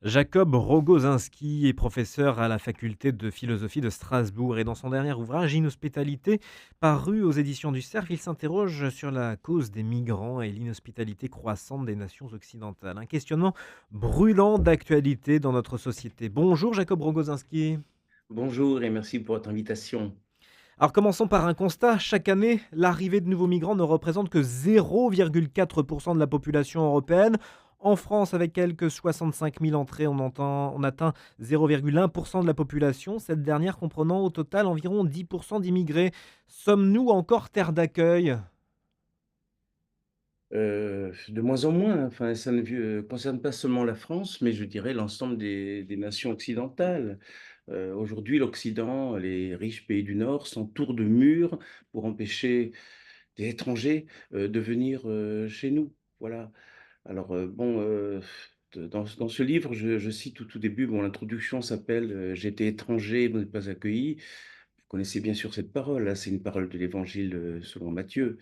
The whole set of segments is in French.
Jacob Rogozinski est professeur à la faculté de philosophie de Strasbourg et dans son dernier ouvrage Inhospitalité, paru aux éditions du Cerf, il s'interroge sur la cause des migrants et l'inhospitalité croissante des nations occidentales. Un questionnement brûlant d'actualité dans notre société. Bonjour Jacob Rogozinski. Bonjour et merci pour votre invitation. Alors commençons par un constat. Chaque année, l'arrivée de nouveaux migrants ne représente que 0,4% de la population européenne. En France, avec quelques 65 000 entrées, on atteint 0,1% de la population, cette dernière comprenant au total environ 10% d'immigrés. Sommes-nous encore terre d'accueil? De moins en moins, enfin, ça ne concerne pas seulement la France, mais je dirais l'ensemble des nations occidentales. Aujourd'hui, l'Occident, les riches pays du Nord s'entourent de murs pour empêcher des étrangers, de venir, chez nous. Voilà. Alors, dans ce livre, je cite au tout début, bon, l'introduction s'appelle, «J'étais étranger, vous n'êtes pas accueillis». Vous connaissez bien sûr cette parole, hein, c'est une parole de l'Évangile, selon Matthieu.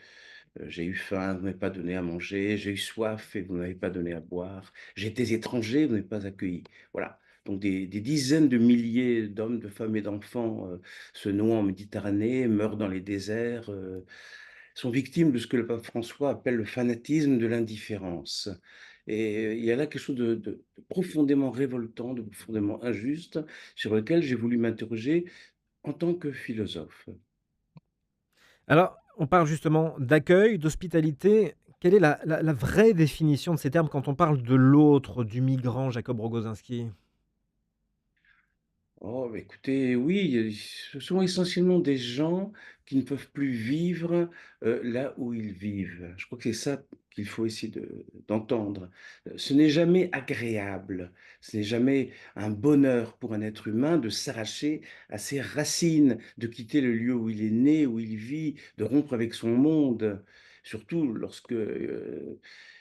J'ai eu faim, vous ne m'avez pas donné à manger, j'ai eu soif et vous ne m'avez pas donné à boire. J'étais étranger, vous n'avez pas accueilli. Voilà, donc des dizaines de milliers d'hommes, de femmes et d'enfants, se noient en Méditerranée, meurent dans les déserts, sont victimes de ce que le pape François appelle le fanatisme de l'indifférence. Et il y a là quelque chose de profondément révoltant, de profondément injuste, sur lequel j'ai voulu m'interroger en tant que philosophe. Alors, on parle justement d'accueil, d'hospitalité. Quelle est la vraie définition de ces termes quand on parle de l'autre, du migrant, Jacob Rogozinski? Oh, bah, écoutez, oui, ce sont essentiellement des gens qui ne peuvent plus vivre, là où ils vivent. Je crois que c'est ça qu'il faut essayer d'entendre. Ce n'est jamais agréable, ce n'est jamais un bonheur pour un être humain de s'arracher à ses racines, de quitter le lieu où il est né, où il vit, de rompre avec son monde. Surtout lorsque,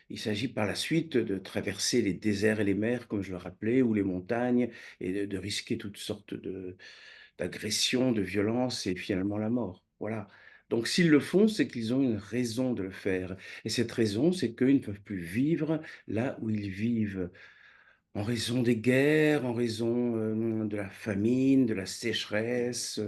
il s'agit par la suite de traverser les déserts et les mers, comme je le rappelais, ou les montagnes, et de risquer toutes sortes d'agressions, de violences et finalement la mort. Voilà. Donc s'ils le font, c'est qu'ils ont une raison de le faire. Et cette raison, c'est qu'ils ne peuvent plus vivre là où ils vivent, en raison des guerres, en raison de la famine, de la sécheresse,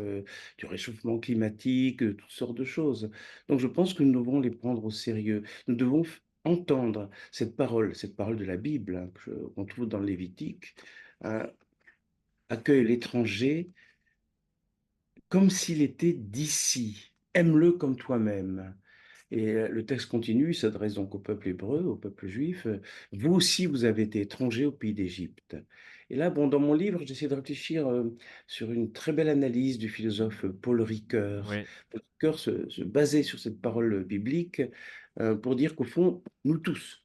du réchauffement climatique, de toutes sortes de choses. Donc je pense que nous devons les prendre au sérieux. Nous devons entendre cette parole de la Bible, hein, qu'on trouve dans le Lévitique, hein, accueille l'étranger comme s'il était d'ici. Aime-le comme toi-même. Et le texte continue, il s'adresse donc au peuple hébreu, au peuple juif. Vous aussi, vous avez été étrangers au pays d'Égypte. Et là, bon, dans mon livre, j'essaie de réfléchir sur une très belle analyse du philosophe Paul Ricoeur. Oui. Paul Ricoeur se basait sur cette parole biblique pour dire qu'au fond, nous tous,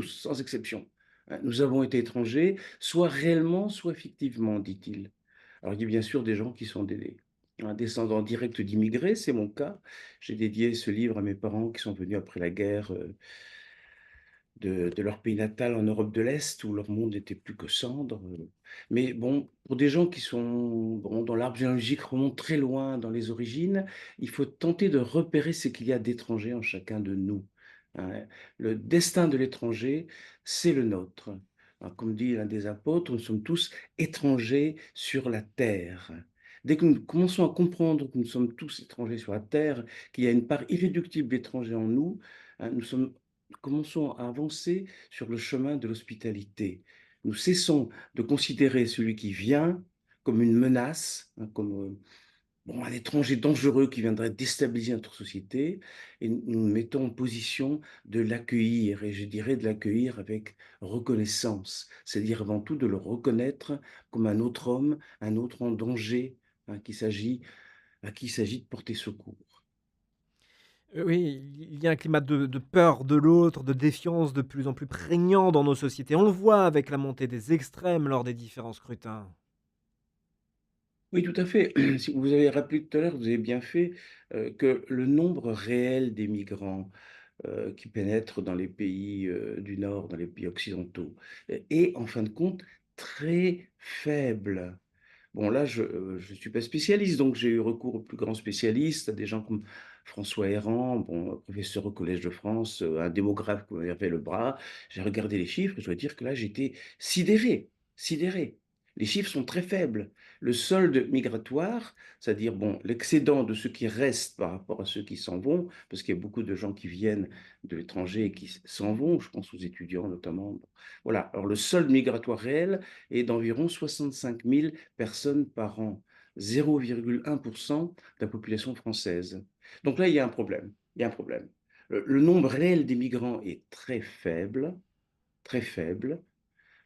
sans exception, hein, nous avons été étrangers, soit réellement, soit fictivement, dit-il. Alors, il y a bien sûr des gens qui sont un descendant direct d'immigrés, c'est mon cas. J'ai dédié ce livre à mes parents qui sont venus après la guerre de leur pays natal en Europe de l'Est, où leur monde n'était plus que cendres. Mais bon, pour des gens qui sont, bon, dont l'arbre généalogique remonte très loin dans les origines, il faut tenter de repérer ce qu'il y a d'étranger en chacun de nous, hein. Le destin de l'étranger, c'est le nôtre. Alors, comme dit l'un des apôtres, nous sommes tous étrangers sur la terre. Dès que nous commençons à comprendre que nous sommes tous étrangers sur la terre, qu'il y a une part irréductible d'étrangers en nous, hein, commençons à avancer sur le chemin de l'hospitalité. Nous cessons de considérer celui qui vient comme une menace, hein, comme bon, un étranger dangereux qui viendrait déstabiliser notre société, et nous nous mettons en position de l'accueillir, et je dirais de l'accueillir avec reconnaissance, c'est-à-dire avant tout de le reconnaître comme un autre homme, un autre en danger, hein, à qui il s'agit de porter secours. Oui, il y a un climat de peur de l'autre, de défiance de plus en plus prégnant dans nos sociétés. On le voit avec la montée des extrêmes lors des différents scrutins. Oui, tout à fait. Si vous avez rappelé tout à l'heure, vous avez bien fait, que le nombre réel des migrants, qui pénètrent dans les pays, du Nord, dans les pays occidentaux, est en fin de compte très faible. Bon là, je suis pas spécialiste, donc j'ai eu recours aux plus grands spécialistes, à des gens comme François Héran, bon, professeur au Collège de France, un démographe qui m'avait levé le bras. J'ai regardé les chiffres et je dois dire que là, j'étais sidéré, sidéré. Les chiffres sont très faibles. Le solde migratoire, c'est-à-dire bon, l'excédent de ceux qui restent par rapport à ceux qui s'en vont, parce qu'il y a beaucoup de gens qui viennent de l'étranger et qui s'en vont, je pense aux étudiants notamment. Bon, voilà, alors le solde migratoire réel est d'environ 65 000 personnes par an, 0,1% de la population française. Donc là, il y a un problème. Il y a un problème. Le nombre réel des migrants est très faible, très faible.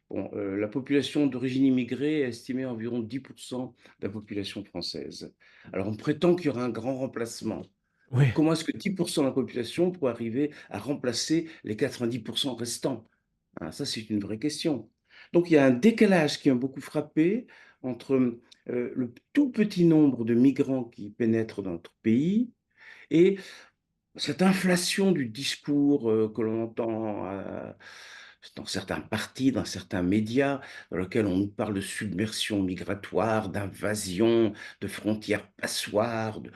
Bon, la population d'origine immigrée est estimée à environ 10% de la population française. Alors, on prétend qu'il y aura un grand remplacement. Oui. Comment est-ce que 10% de la population pourrait arriver à remplacer les 90% restants? Ah, ça, c'est une vraie question. Donc, il y a un décalage qui m'a beaucoup frappé entre le tout petit nombre de migrants qui pénètrent dans notre pays et cette inflation du discours que l'on entend dans certains partis, dans certains médias, dans lequel on nous parle de submersion migratoire, d'invasion, de frontières passoires, de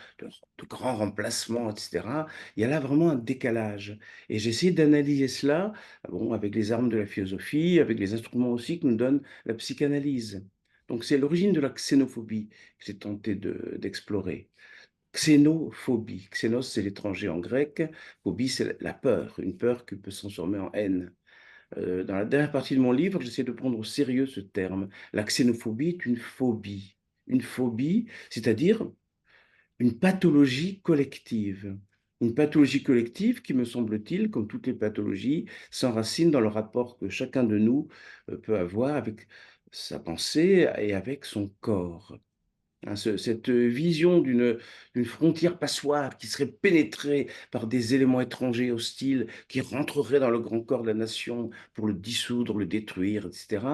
grands remplacements, etc. Il y a là vraiment un décalage. Et j'ai essayé d'analyser cela, bon, avec les armes de la philosophie, avec les instruments aussi que nous donne la psychanalyse. Donc c'est l'origine de la xénophobie que j'ai tenté d'explorer. Xénophobie. Xénos, c'est l'étranger en grec. Phobie, c'est la peur, une peur qui peut se transformer en haine. Dans la dernière partie de mon livre, j'essaie de prendre au sérieux ce terme. La xénophobie est une phobie. Une phobie, c'est-à-dire une pathologie collective. Une pathologie collective qui, me semble-t-il, comme toutes les pathologies, s'enracine dans le rapport que chacun de nous peut avoir avec sa pensée et avec son corps. Hein, cette vision d'une frontière passoire qui serait pénétrée par des éléments étrangers hostiles, qui rentreraient dans le grand corps de la nation pour le dissoudre, le détruire, etc.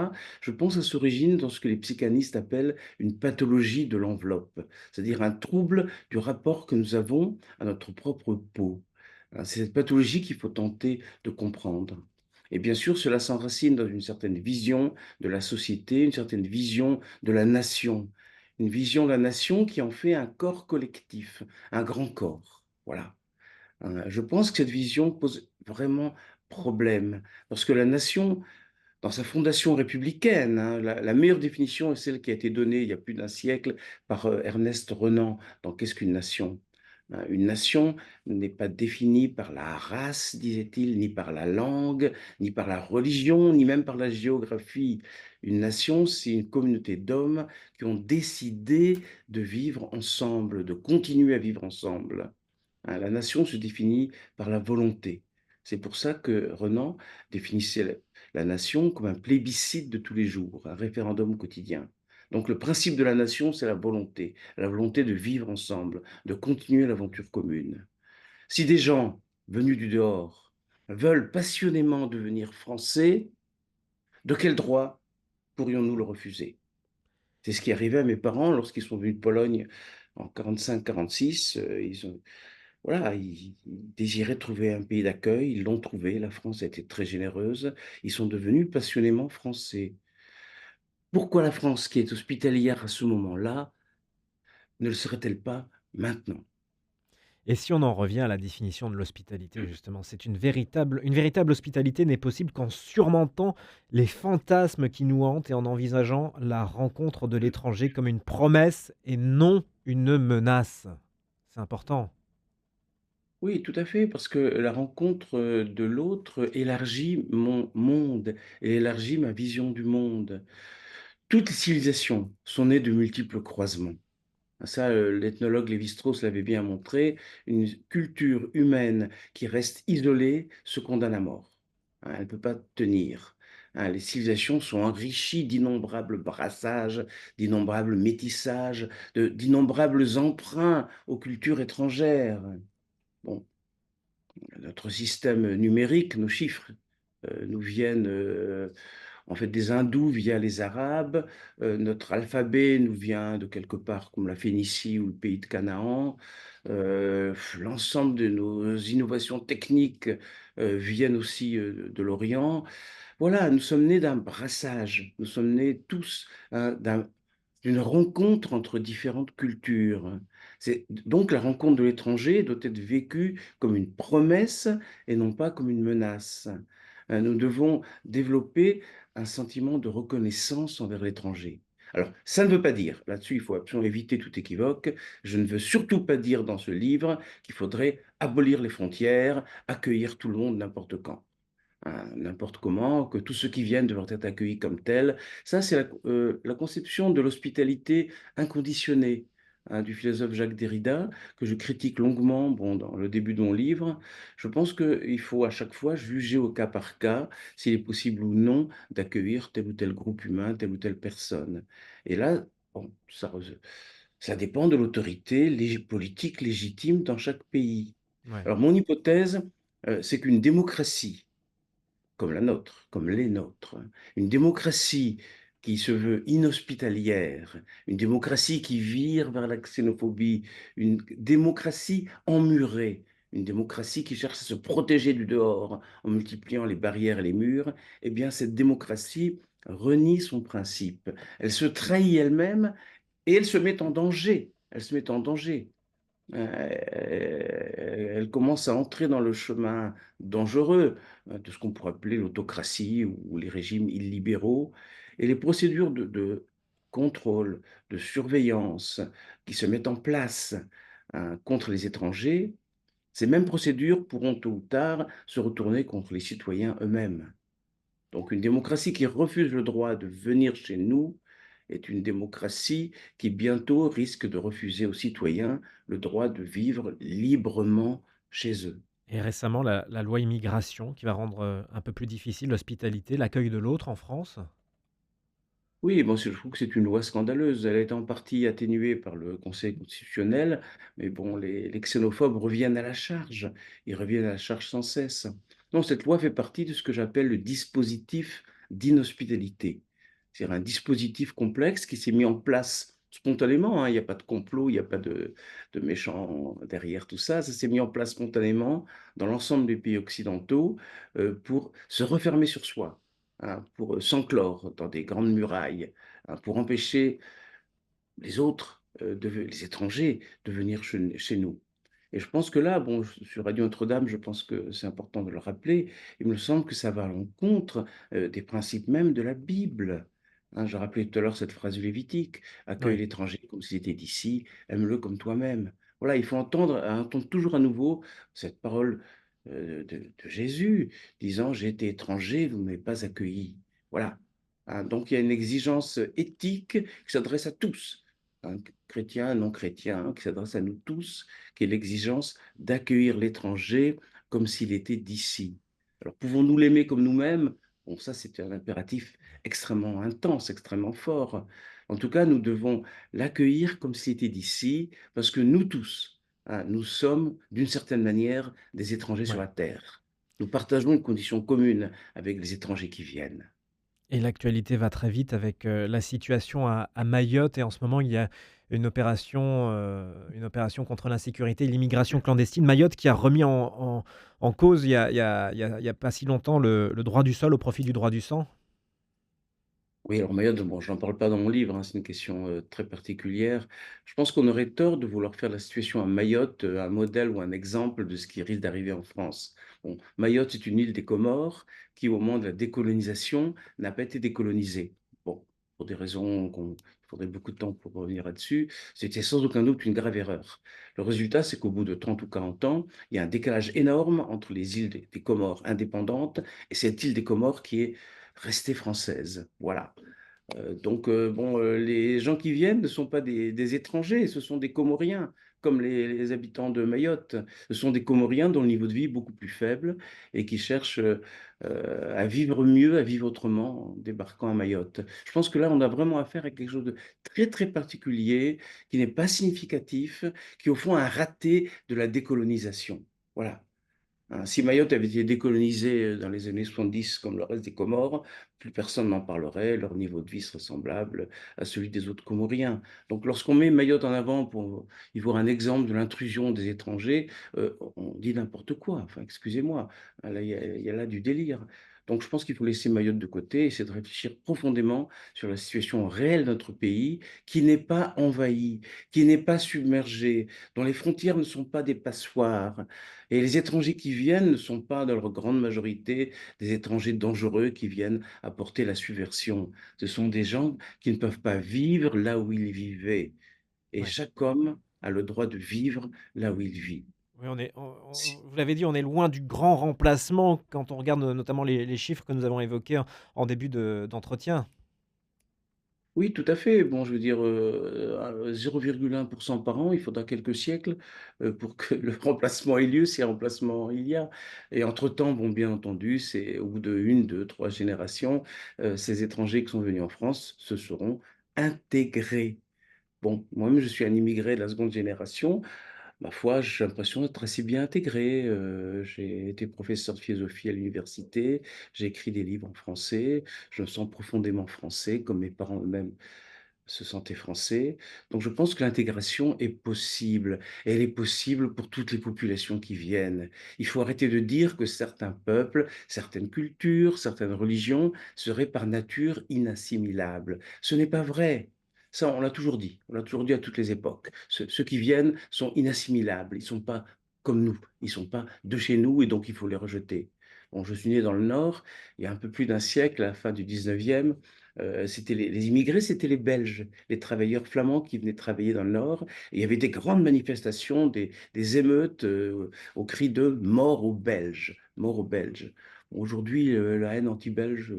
Je pense à cette origine dans ce que les psychanalystes appellent une pathologie de l'enveloppe, c'est-à-dire un trouble du rapport que nous avons à notre propre peau. Hein, c'est cette pathologie qu'il faut tenter de comprendre. Et bien sûr, cela s'enracine dans une certaine vision de la société, une certaine vision de la nation, une vision de la nation qui en fait un corps collectif, un grand corps. Voilà. Je pense que cette vision pose vraiment problème, parce que la nation, dans sa fondation républicaine, hein, la meilleure définition est celle qui a été donnée il y a plus d'un siècle par Ernest Renan dans Qu'est-ce qu'une nation? Une nation n'est pas définie par la race, disait-il, ni par la langue, ni par la religion, ni même par la géographie. Une nation, c'est une communauté d'hommes qui ont décidé de vivre ensemble, de continuer à vivre ensemble. Hein, la nation se définit par la volonté. C'est pour ça que Renan définissait la nation comme un plébiscite de tous les jours, un référendum quotidien. Donc le principe de la nation, c'est la volonté de vivre ensemble, de continuer l'aventure commune. Si des gens venus du dehors veulent passionnément devenir français, de quel droit pourrions-nous le refuser? C'est ce qui arrivait à mes parents lorsqu'ils sont venus de Pologne en 45-46. Voilà, ils désiraient trouver un pays d'accueil, ils l'ont trouvé, la France a été très généreuse, ils sont devenus passionnément français. Pourquoi la France, qui est hospitalière à ce moment-là, ne le serait-elle pas maintenant? Et si on en revient à la définition de l'hospitalité, justement, c'est une véritable hospitalité n'est possible qu'en surmontant les fantasmes qui nous hantent et en envisageant la rencontre de l'étranger comme une promesse et non une menace. C'est important. Oui, tout à fait, parce que la rencontre de l'autre élargit mon monde et élargit ma vision du monde. Toutes les civilisations sont nées de multiples croisements. Ça, l'ethnologue Lévi-Strauss l'avait bien montré, une culture humaine qui reste isolée se condamne à mort. Hein, elle ne peut pas tenir. Hein, les civilisations sont enrichies d'innombrables brassages, d'innombrables métissages, d'innombrables emprunts aux cultures étrangères. Bon, notre système numérique, nos chiffres, nous viennent en fait des hindous via les arabes. Notre alphabet nous vient de quelque part comme la Phénicie ou le pays de Canaan. L'ensemble de nos innovations techniques viennent aussi de l'Orient. Voilà, nous sommes nés d'un brassage, nous sommes nés tous hein, d'une rencontre entre différentes cultures. C'est donc la rencontre de l'étranger doit être vécue comme une promesse et non pas comme une menace. Nous devons développer un sentiment de reconnaissance envers l'étranger. Alors, ça ne veut pas dire, là-dessus, il faut absolument éviter tout équivoque, je ne veux surtout pas dire dans ce livre qu'il faudrait abolir les frontières, accueillir tout le monde n'importe quand, n'importe comment, que tous ceux qui viennent doivent être accueillis comme tels. Ça, c'est la conception de l'hospitalité inconditionnée, du philosophe Jacques Derrida, que je critique longuement, bon, dans le début de mon livre. Je pense qu'il faut à chaque fois juger au cas par cas s'il est possible ou non d'accueillir tel ou tel groupe humain, telle ou telle personne. Et là, bon, ça dépend de l'autorité politique légitime dans chaque pays. Ouais. Alors, mon hypothèse, c'est qu'une démocratie comme la nôtre, comme les nôtres. Une démocratie qui se veut inhospitalière, une démocratie qui vire vers la xénophobie, une démocratie emmurée, une démocratie qui cherche à se protéger du dehors en multipliant les barrières et les murs, eh bien cette démocratie renie son principe. Elle se trahit elle-même et elle se met en danger. Elle se met en danger. Elle commence à entrer dans le chemin dangereux de ce qu'on pourrait appeler l'autocratie ou les régimes illibéraux. Et les procédures de contrôle, de surveillance qui se mettent en place contre les étrangers, ces mêmes procédures pourront tôt ou tard se retourner contre les citoyens eux-mêmes. Donc une démocratie qui refuse le droit de venir chez nous est une démocratie qui bientôt risque de refuser aux citoyens le droit de vivre librement chez eux. Et récemment, la loi immigration qui va rendre, un peu plus difficile l'hospitalité, l'accueil de l'autre en France? Oui, bon, je trouve que c'est une loi scandaleuse. Elle a été en partie atténuée par le Conseil constitutionnel, mais bon, les xénophobes reviennent à la charge. Ils reviennent à la charge sans cesse. Non, cette loi fait partie de ce que j'appelle le dispositif d'inhospitalité. C'est un dispositif complexe qui s'est mis en place spontanément, hein. Il n'y a pas de complot, il n'y a pas de méchants derrière tout ça. Ça s'est mis en place spontanément dans l'ensemble des pays occidentaux pour se refermer sur soi, pour s'enclore dans des grandes murailles, pour empêcher les autres, les étrangers, de venir chez nous. Et je pense que là, bon, sur Radio Notre-Dame, je pense que c'est important de le rappeler, il me semble que ça va à l'encontre des principes même de la Bible. Je rappelais tout à l'heure cette phrase lévitique, accueille Oui. l'étranger comme s'il était d'ici, aime-le comme toi-même. Voilà, il faut entendre toujours à nouveau cette parole de Jésus, disant, j'ai été étranger, vous ne m'avez pas accueilli. Voilà. Donc il y a une exigence éthique qui s'adresse à tous, chrétiens, non chrétiens, qui s'adresse à nous tous, qui est l'exigence d'accueillir l'étranger comme s'il était d'ici. Alors, pouvons-nous l'aimer comme nous-mêmes? Bon, ça, c'est un impératif extrêmement intense, extrêmement fort. En tout cas, nous devons l'accueillir comme s'il était d'ici, parce que nous tous, nous sommes, d'une certaine manière, des étrangers sur Ouais. la terre. Nous partageons une condition commune avec les étrangers qui viennent. Et l'actualité va très vite avec, la situation à Mayotte et en ce moment, il y a une opération contre l'insécurité et l'immigration clandestine. Mayotte qui a remis en cause il y a pas si longtemps le droit du sol au profit du droit du sang. Oui, alors Mayotte, bon, je n'en parle pas dans mon livre, c'est une question très particulière. Je pense qu'on aurait tort de vouloir faire la situation à Mayotte un modèle ou un exemple de ce qui risque d'arriver en France. Bon, Mayotte, c'est une île des Comores qui, au moment de la décolonisation, n'a pas été décolonisée. Bon, pour des raisons il faudrait beaucoup de temps pour revenir là-dessus, c'était sans aucun doute une grave erreur. Le résultat, c'est qu'au bout de 30 ou 40 ans, il y a un décalage énorme entre les îles des Comores indépendantes et cette île des Comores qui est restée française. Voilà. Bon, les gens qui viennent ne sont pas des étrangers, ce sont des Comoriens, comme les habitants de Mayotte. Ce sont des Comoriens dont le niveau de vie est beaucoup plus faible et qui cherchent à vivre mieux, à vivre autrement en débarquant à Mayotte. Je pense que là, on a vraiment affaire à quelque chose de très, très particulier, qui n'est pas significatif, qui est au fond un raté de la décolonisation. Voilà. Si Mayotte avait été décolonisée dans les années 70 comme le reste des Comores, plus personne n'en parlerait, leur niveau de vie serait semblable à celui des autres Comoriens. Donc lorsqu'on met Mayotte en avant pour y voir un exemple de l'intrusion des étrangers, on dit n'importe quoi, enfin excusez-moi, là, il y a là du délire. Donc je pense qu'il faut laisser Mayotte de côté, essayer de réfléchir profondément sur la situation réelle de notre pays, qui n'est pas envahi, qui n'est pas submergé, dont les frontières ne sont pas des passoires. Et les étrangers qui viennent ne sont pas, dans leur grande majorité, des étrangers dangereux qui viennent apporter la subversion. Ce sont des gens qui ne peuvent pas vivre là où ils vivaient. Et Ouais. chaque homme a le droit de vivre là où il vit. Oui, vous l'avez dit, on est loin du grand remplacement quand on regarde, notamment les chiffres que nous avons évoqués en début d'entretien. Oui, tout à fait. Bon, je veux dire, 0,1 par an, il faudra quelques siècles, pour que le remplacement ait lieu, si remplacement il y a. Et entre-temps, bon, bien entendu, c'est au bout de 1, 2, 3 générations, ces étrangers qui sont venus en France se seront intégrés. Bon, moi-même, je suis un immigré de la seconde génération. Ma foi, j'ai l'impression d'être assez bien intégré. J'ai été professeur de philosophie à l'université, j'ai écrit des livres en français, je me sens profondément français, comme mes parents eux-mêmes se sentaient français. Donc je pense que l'intégration est possible. Et elle est possible pour toutes les populations qui viennent. Il faut arrêter de dire que certains peuples, certaines cultures, certaines religions seraient par nature inassimilables. Ce n'est pas vrai. Ça, on l'a toujours dit. On l'a toujours dit à toutes les époques. Ceux qui viennent sont inassimilables. Ils ne sont pas comme nous. Ils ne sont pas de chez nous et donc il faut les rejeter. Bon, je suis né dans le Nord, il y a un peu plus d'un siècle, à la fin du 19e. C'était les immigrés, c'était les Belges, les travailleurs flamands qui venaient travailler dans le Nord. Et il y avait des grandes manifestations, des émeutes au cri de mort aux Belges, mort aux Belges. Bon, aujourd'hui, la haine anti-belge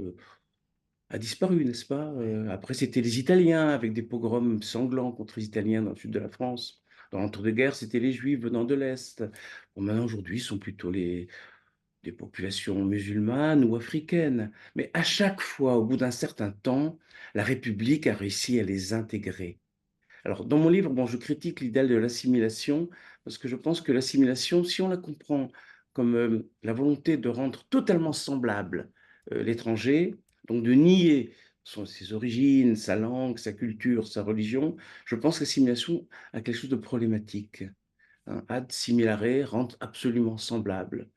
a disparu, n'est-ce pas? Après, c'était les Italiens avec des pogroms sanglants contre les Italiens dans le sud de la France. Dans l'entre-deux-guerres, c'était les Juifs venant de l'Est. Bon, maintenant, aujourd'hui, ce sont plutôt des populations musulmanes ou africaines. Mais à chaque fois, au bout d'un certain temps, la République a réussi à les intégrer. Alors, dans mon livre, bon, je critique l'idéal de l'assimilation parce que je pense que l'assimilation, si on la comprend comme la volonté de rendre totalement semblable l'étranger, donc de nier ses origines, sa langue, sa culture, sa religion, je pense que l'assimilation a quelque chose de problématique, hein. Ad similare, rendre absolument semblable.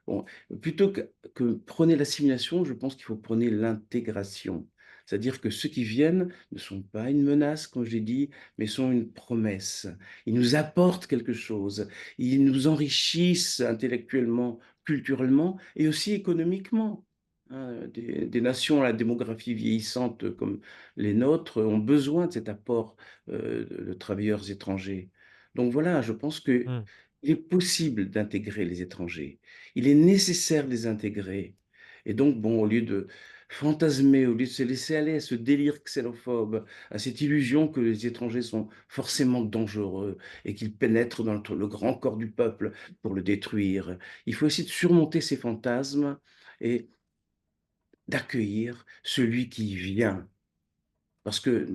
Bon, plutôt que prôner l'assimilation, je pense qu'il faut prôner l'intégration. C'est-à-dire que ceux qui viennent ne sont pas une menace, comme j'ai dit, mais sont une promesse. Ils nous apportent quelque chose. Ils nous enrichissent intellectuellement, culturellement et aussi économiquement, hein. Des nations à la démographie vieillissante comme les nôtres ont besoin de cet apport de travailleurs étrangers. Donc voilà, je pense que Mmh. il est possible d'intégrer les étrangers. Il est nécessaire de les intégrer. Et donc, bon, au lieu de fantasmer, au lieu de se laisser aller à ce délire xénophobe, à cette illusion que les étrangers sont forcément dangereux et qu'ils pénètrent dans le grand corps du peuple pour le détruire, il faut essayer de surmonter ces fantasmes et d'accueillir celui qui vient. Parce que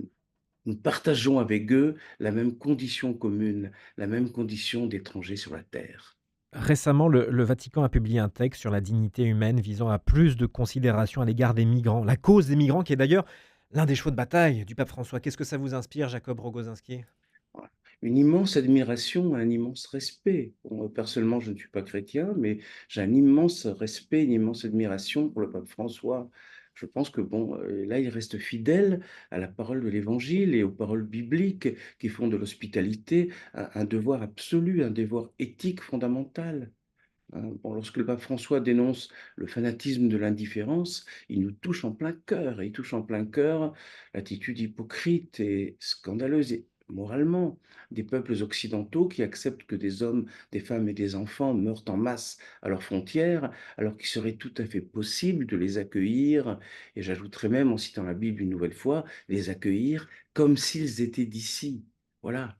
nous partageons avec eux la même condition commune, la même condition d'étrangers sur la terre. Récemment, le Vatican a publié un texte sur la dignité humaine visant à plus de considération à l'égard des migrants. La cause des migrants qui est d'ailleurs l'un des chevaux de bataille du pape François. Qu'est-ce que ça vous inspire, Jacob Rogozinski? Voilà. Une immense admiration, un immense respect. Bon, personnellement, je ne suis pas chrétien, mais j'ai un immense respect, une immense admiration pour le pape François. Je pense que bon, là, il reste fidèle à la parole de l'Évangile et aux paroles bibliques qui font de l'hospitalité un devoir absolu, un devoir éthique fondamental, hein. Bon, lorsque le pape François dénonce le fanatisme de l'indifférence, il nous touche en plein cœur. Et il touche en plein cœur l'attitude hypocrite et scandaleuse et moralement des peuples occidentaux qui acceptent que des hommes, des femmes et des enfants meurent en masse à leurs frontières, alors qu'il serait tout à fait possible de les accueillir, et j'ajouterais même, en citant la Bible une nouvelle fois, les accueillir comme s'ils étaient d'ici. Voilà.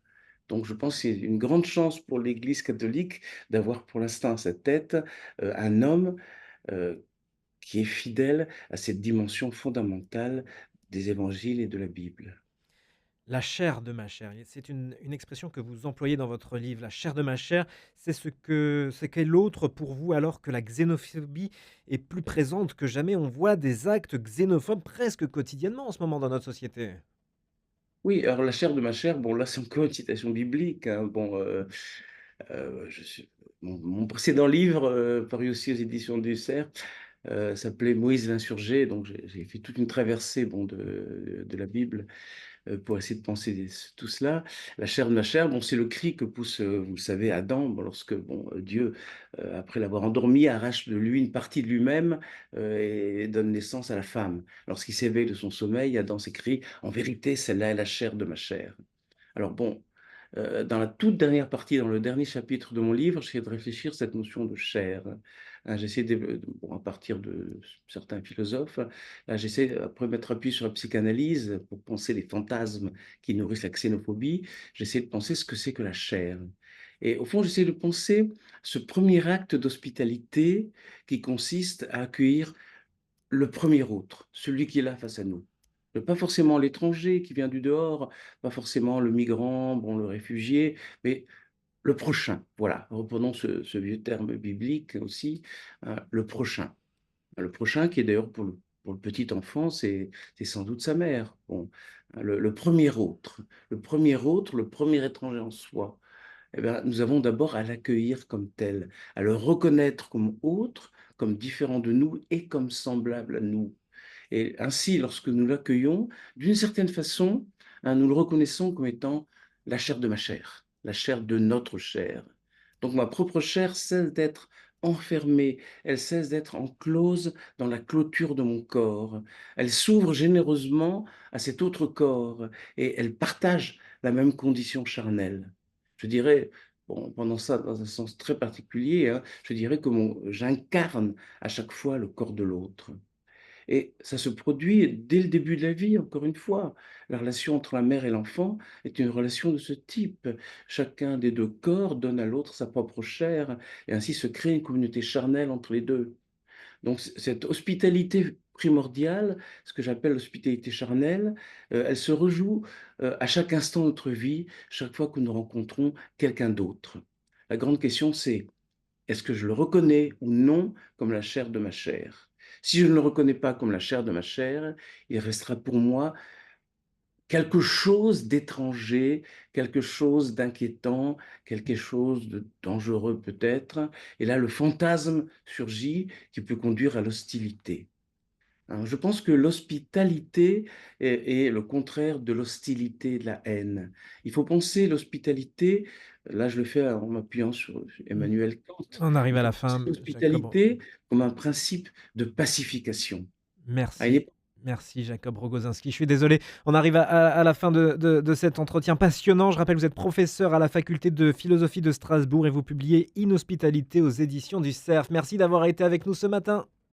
Donc je pense que c'est une grande chance pour l'Église catholique d'avoir pour l'instant à sa tête un homme euh, qui est fidèle à cette dimension fondamentale des évangiles et de la Bible. La chair de ma chair, c'est une expression que vous employez dans votre livre. La chair de ma chair, c'est qu'est l'autre pour vous alors que la xénophobie est plus présente que jamais. On voit des actes xénophobes presque quotidiennement en ce moment dans notre société. Oui, alors la chair de ma chair, bon là c'est encore une citation biblique, hein. Bon, je suis, mon précédent livre, paru aussi aux éditions du Cerf, s'appelait Moïse l'insurgé, donc j'ai fait toute une traversée, bon, de la Bible, pour essayer de penser tout cela. La chair de ma chair, bon, c'est le cri que pousse, vous le savez, Adam, bon, lorsque, bon, Dieu, après l'avoir endormi, arrache de lui une partie de lui-même, et donne naissance à la femme. Lorsqu'il s'éveille de son sommeil, Adam s'écrie: «En vérité, celle-là est la chair de ma chair». Alors bon, dans la toute dernière partie, dans le dernier chapitre de mon livre, j'essaie de réfléchir à cette notion de chair. Hein, j'essaie bon, à partir de certains philosophes, là, j'essaie, après m'être appuyé sur la psychanalyse pour penser les fantasmes qui nourrissent la xénophobie, j'essaie de penser ce que c'est que la chair. Et au fond, j'essaie de penser ce premier acte d'hospitalité qui consiste à accueillir le premier autre, celui qui est là face à nous. Pas forcément l'étranger qui vient du dehors, pas forcément le migrant, bon, le réfugié, mais le prochain, voilà. Reprenons ce vieux terme biblique aussi, le prochain. Le prochain qui est d'ailleurs pour le petit enfant, c'est sans doute sa mère. Bon, le premier autre, le premier étranger en soi. Eh bien, nous avons d'abord à l'accueillir comme tel, à le reconnaître comme autre, comme différent de nous et comme semblable à nous. Et ainsi, lorsque nous l'accueillons, d'une certaine façon, nous le reconnaissons comme étant la chair de ma chair, la chair de notre chair. Donc ma propre chair cesse d'être enfermée, elle cesse d'être enclose dans la clôture de mon corps. Elle s'ouvre généreusement à cet autre corps et elle partage la même condition charnelle. Je dirais, bon, pendant ça, dans un sens très particulier, hein, je dirais que j'incarne à chaque fois le corps de l'autre. Et ça se produit dès le début de la vie, encore une fois. La relation entre la mère et l'enfant est une relation de ce type. Chacun des 2 corps donne à l'autre sa propre chair et ainsi se crée une communauté charnelle entre les 2. Donc cette hospitalité primordiale, ce que j'appelle l'hospitalité charnelle, elle se rejoue, à chaque instant de notre vie, chaque fois que nous rencontrons quelqu'un d'autre. La grande question, c'est: est-ce que je le reconnais ou non comme la chair de ma chair? Si je ne le reconnais pas comme la chair de ma chair, il restera pour moi quelque chose d'étranger, quelque chose d'inquiétant, quelque chose de dangereux peut-être. Et là, le fantasme surgit qui peut conduire à l'hostilité. Hein, je pense que l'hospitalité est le contraire de l'hostilité, de la haine. Il faut penser l'hospitalité, là je le fais en m'appuyant sur Mmh. Emmanuel Kant, On arrive il à faut la penser fin, Jacob. l'hospitalité comme un principe de pacification. À une Merci. époque, Merci Jacob Rogozinski. Je suis désolé, on arrive à la fin de cet entretien passionnant. Je rappelle, vous êtes professeur à la faculté de philosophie de Strasbourg et vous publiez Inhospitalité aux éditions du Cerf. Merci d'avoir été avec nous ce matin.